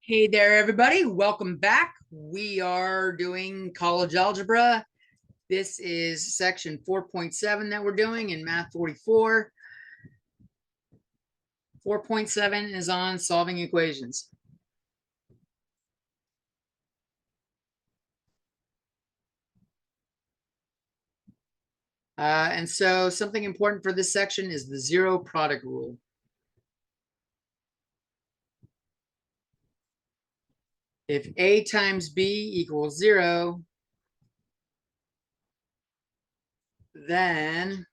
Hey there, everybody. Welcome back. We are doing College Algebra. This is section 4.7 that we're doing in Math 44. 4.7 is on solving equations. And so something important for this section is the zero product rule. If A times B equals 0, then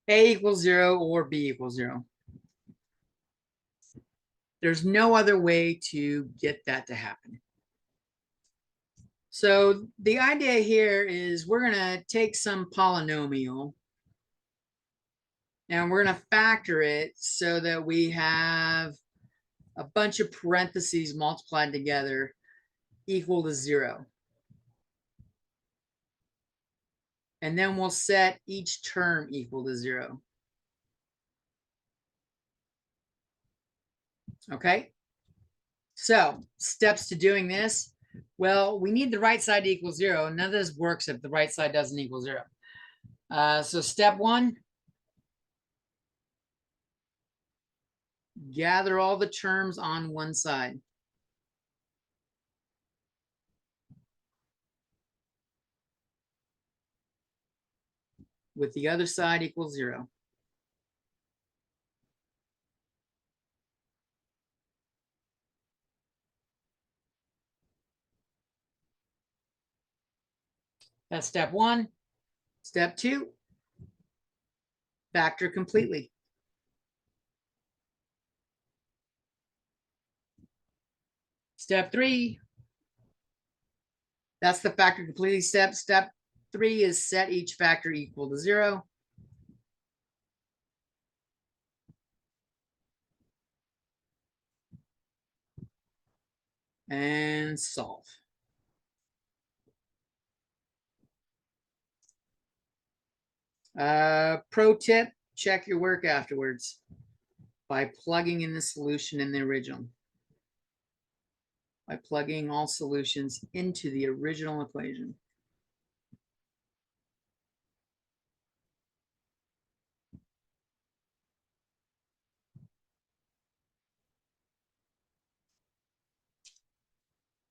A equals 0 or B equals 0. There's no other way to get that to happen. So the idea here is we're going to take some polynomial and we're going to factor it so that we have a bunch of parentheses multiplied together equal to 0. And then we'll set each term equal to 0. Okay? So steps to doing this. Well, we need the right side to equal 0. None of this works if the right side doesn't equal 0. So step 1, gather all the terms on one side. With the other side equals 0. That's step 1. Step 2, factor completely. Step 3, that's the factor completely step. Step 3 is set each factor equal to 0. And solve. Pro tip, check your work afterwards by plugging in the solution in the original. By plugging all solutions into the original equation.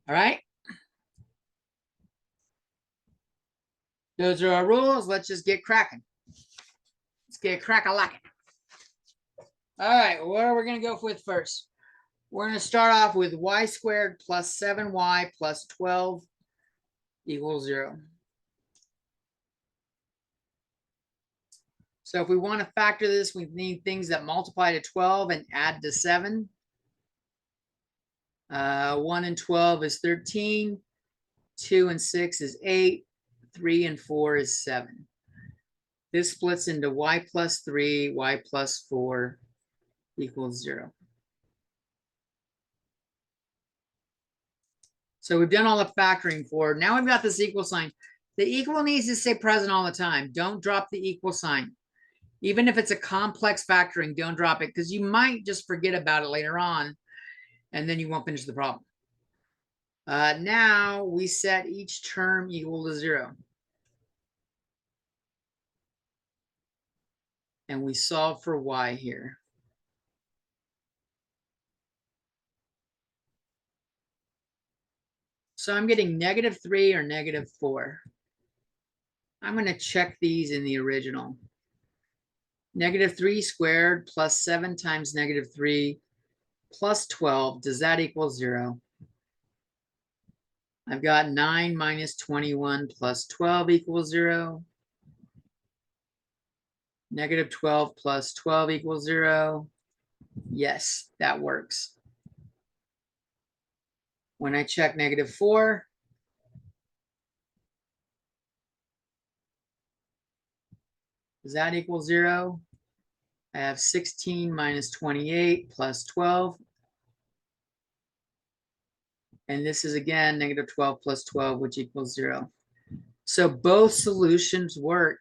All right. Those are our rules. Let's just get cracking. Let's get crack-a-lacking. All right, what are we going to go with first? We're going to start off with y squared plus 7y plus 12 equals 0. So if we want to factor this, we need things that multiply to 12 and add to 7. 1 and 12 is 13. 2 and 6 is 8. 3 and 4 is 7. This splits into y plus 3, y plus 4 equals 0. So we've done all the factoring for. Now we've got this equal sign. The equal needs to stay present all the time. Don't drop the equal sign. Even if it's a complex factoring, don't drop it because you might just forget about it later on and then you won't finish the problem. Now we set each term equal to 0. And we solve for y here. So I'm getting -3 or -4. I'm going to check these in the original. -3 squared plus 7 times -3 plus 12. Does that equal 0? I've got 9 minus 21 plus 12 equals 0. -12 plus 12 equals 0. Yes, that works. When I check -4, does that equal 0? I have 16 minus 28 plus 12. And this is again -12 plus 12, which equals 0. So both solutions work.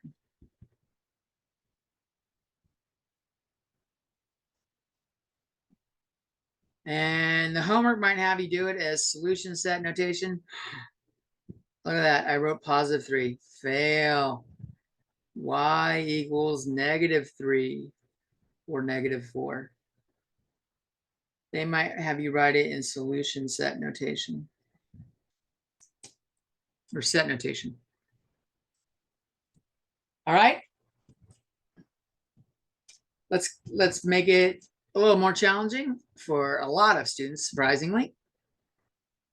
And the homework might have you do it as solution set notation. Look at that. I wrote positive 3. Fail. Y equals -3 or -4. They might have you write it in solution set notation or set notation. All right. Let's make it a little more challenging for a lot of students, surprisingly.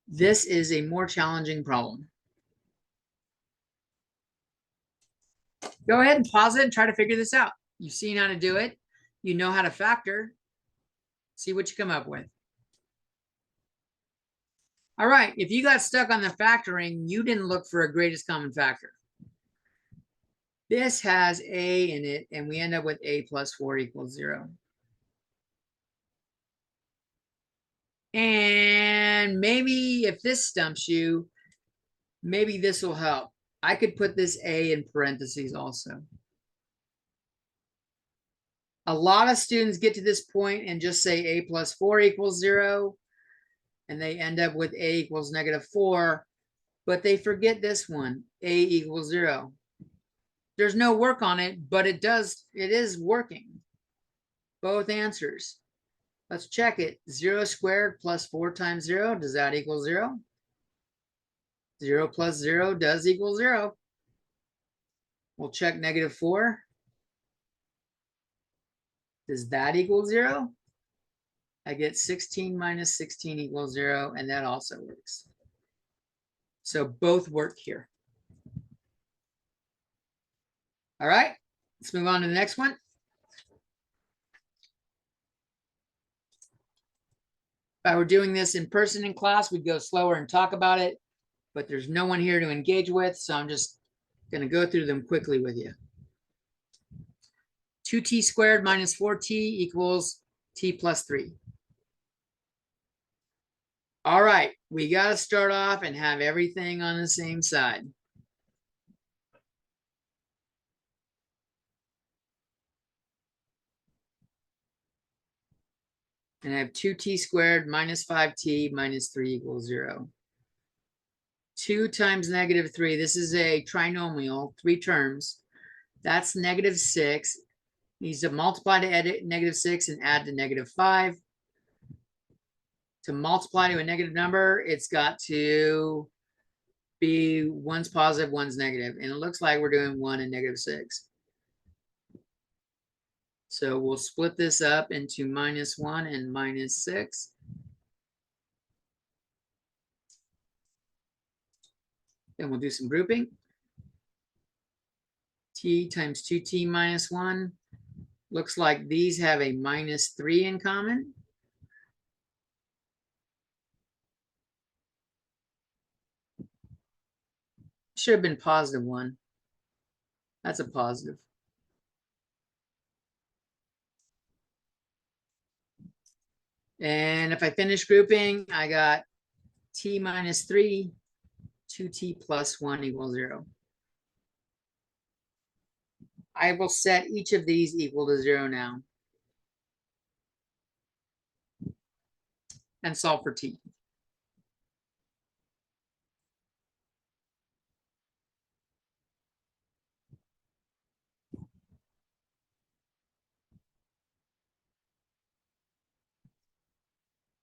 This is a more challenging problem. Go ahead and pause it and try to figure this out. You've seen how to do it. You know how to factor. See what you come up with. All right, if you got stuck on the factoring, you didn't look for a greatest common factor. This has a in it, and we end up with a plus 4 equals 0. And maybe if this stumps you, maybe this will help. I could put this a in parentheses also. A lot of students get to this point and just say a plus 4 equals 0, and they end up with a equals -4, but they forget this one, a equals 0. There's no work on it, but it is working. Both answers. Let's check it. 0 squared plus 4 times 0, does that equal 0? 0 plus 0 does equal 0. We'll check -4. Does that equal 0? I get 16 minus 16 equals 0, and that also works. So both work here. All right, let's move on to the next one. If I were doing this in person in class, we'd go slower and talk about it, but there's no one here to engage with, so I'm just going to go through them quickly with you. 2t squared minus 4t equals t plus 3. All right, we got to start off and have everything on the same side. And I have 2t squared minus 5t minus 3 equals 0. 2 times -3. This is a trinomial, 3 terms. That's -6. Needs to multiply to -6 and add to -5. To multiply to a negative number, it's got to be one's positive, one's negative. And it looks like we're doing 1 and -6. So we'll split this up into -1 and -6. Then we'll do some grouping. T times 2t minus 1. Looks like these have a -3 in common. Should have been +1. That's a positive. And if I finish grouping, I got t minus 3, 2t plus 1 equals 0. I will set each of these equal to 0 now. And solve for t.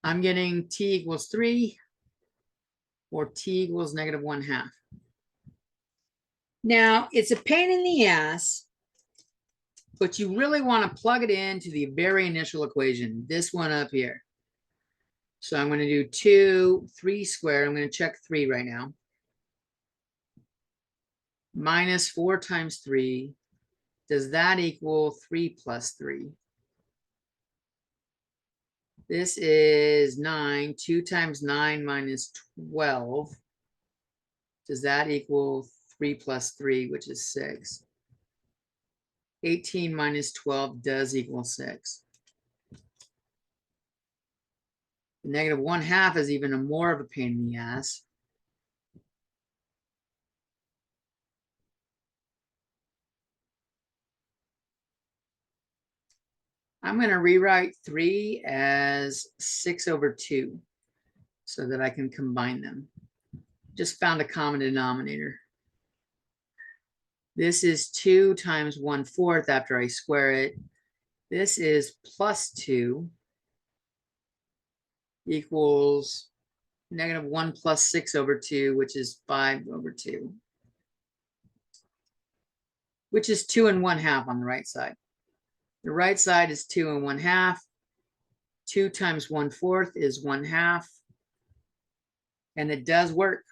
I'm getting t equals 3 or t equals -1/2. Now, it's a pain in the ass, but you really want to plug it into the very initial equation, this one up here. So I'm going to do 2, 3 squared. I'm going to check 3 right now. Minus 4 times 3. Does that equal 3 plus 3? This is 9. 2 times 9 minus 12. Does that equal 3 plus 3, which is 6? 18 minus 12 does equal 6. The -1/2 is even more of a pain in the ass. I'm going to rewrite 3 as 6/2 so that I can combine them. Just found a common denominator. This is 2 times 1/4 after I square it. This is plus 2 equals -1 plus 6/2, which is 5/2, which is 2 1/2 on the right side. The right side is 2 1/2. 2 times 1/4 is 1/2. And it does work.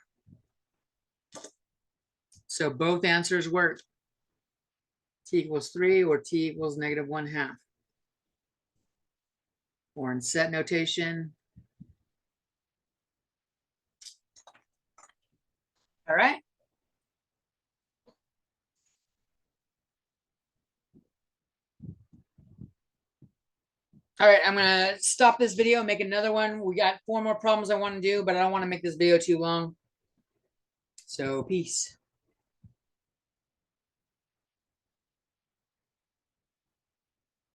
So both answers work. T equals 3 or T equals -1/2. Or in set notation. All right. All right, I'm gonna stop this video and make another one. We got 4 more problems I want to do, but I don't want to make this video too long. So peace.